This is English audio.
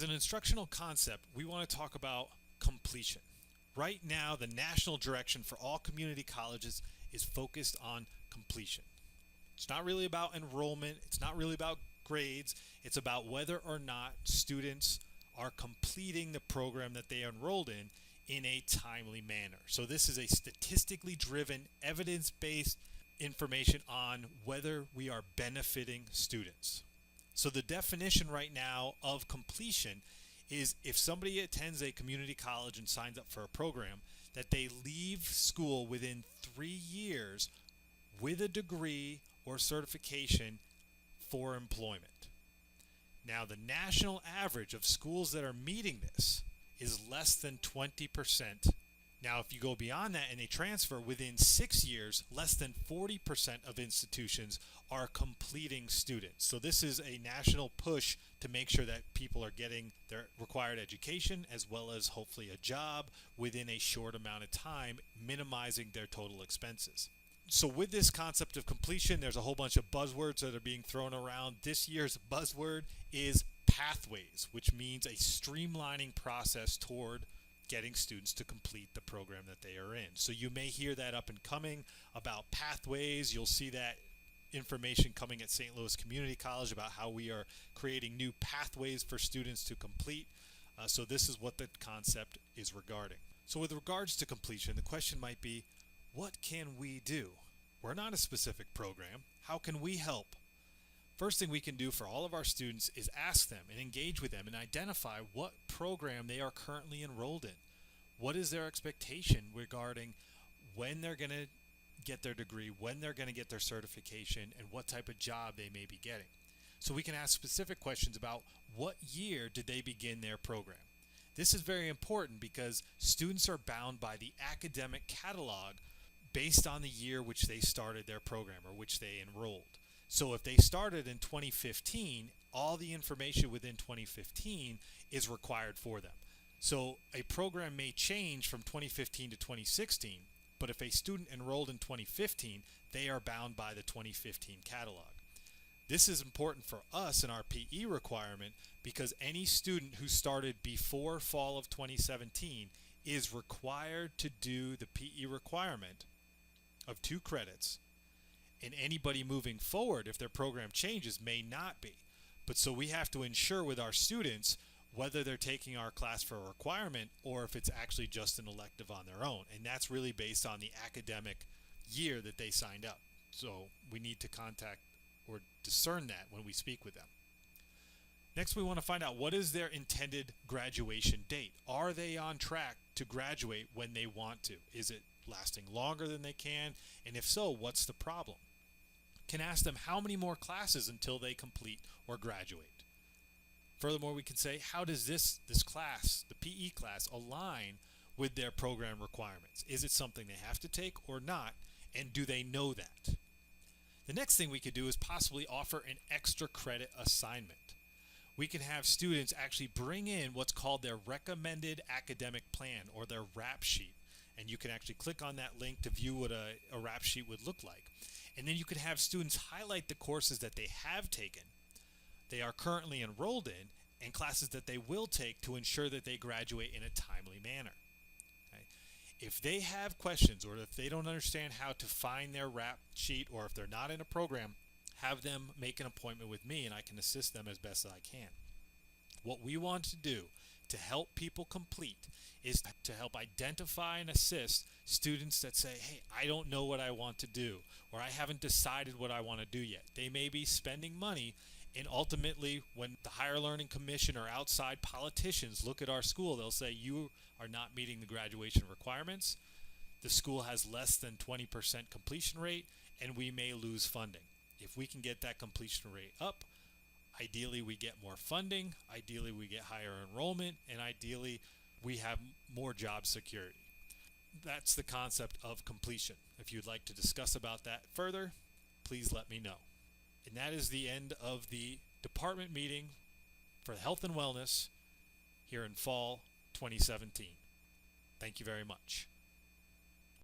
As an instructional concept, we want to talk about completion. Right now, the national direction for all community colleges is focused on completion. It's not really about enrollment, it's not really about grades, it's about whether or not students are completing the program that they enrolled in a timely manner. So this is a statistically driven, evidence-based information on whether we are benefiting students. So the definition right now of completion is if somebody attends a community college and signs up for a program, that they leave school within 3 years with a degree or certification for employment. Now, the national average of schools that are meeting this is less than 20%. Now, if you go beyond that and they transfer within 6 years, less than 40% of institutions are completing students. So this is a national push to make sure that people are getting their required education as well as hopefully a job within a short amount of time, minimizing their total expenses. So with this concept of completion, there's a whole bunch of buzzwords that are being thrown around. This year's buzzword is pathways, which means a streamlining process toward getting students to complete the program that they are in. So you may hear that up and coming about pathways. You'll see that information coming at St. Louis Community College about how we are creating new pathways for students to complete. So this is what the concept is regarding. So with regards to completion, the question might be, what can we do? We're not a specific program. How can we help? First thing we can do for all of our students is ask them and engage with them and identify what program they are currently enrolled in. What is their expectation regarding when they're going to get their degree, when they're going to get their certification, and what type of job they may be getting. So we can ask specific questions about what year did they begin their program. This is very important because students are bound by the academic catalog based on the year which they started their program or which they enrolled. So if they started in 2015, all the information within 2015 is required for them. So a program may change from 2015 to 2016, but if a student enrolled in 2015, they are bound by the 2015 catalog. This is important for us in our PE requirement because any student who started before fall of 2017 is required to do the PE requirement of 2 credits. And anybody moving forward, if their program changes, may not be. But so we have to ensure with our students whether they're taking our class for a requirement or if it's actually just an elective on their own. And that's really based on the academic year that they signed up. So we need to contact or discern that when we speak with them. Next, we want to find out what is their intended graduation date. Are they on track to graduate when they want to? Is it lasting longer than they can? And if so, what's the problem? Can ask them how many more classes until they complete or graduate. Furthermore, we can say, how does this class, the PE class, align with their program requirements? Is it something they have to take or not? And do they know that? The next thing we could do is possibly offer an extra credit assignment. We can have students actually bring in what's called their recommended academic plan or their RAP sheet. And you can actually click on that link to view what a RAP sheet would look like. And then you could have students highlight the courses that they have taken, they are currently enrolled in, and classes that they will take to ensure that they graduate in a timely manner. Okay? If they have questions or if they don't understand how to find their RAP sheet or if they're not in a program, have them make an appointment with me and I can assist them as best as I can. What we want to do to help people complete is to help identify and assist students that say, hey, I don't know what I want to do, or I haven't decided what I want to do yet. They may be spending money, and ultimately when the Higher Learning Commission or outside politicians look at our school, they'll say you are not meeting the graduation requirements, the school has less than 20% completion rate, and we may lose funding. If we can get that completion rate up, ideally we get more funding, ideally we get higher enrollment, and ideally we have more job security. That's the concept of completion. If you'd like to discuss about that further, please let me know. And that is the end of the department meeting for health and wellness here in fall 2017. Thank you very much.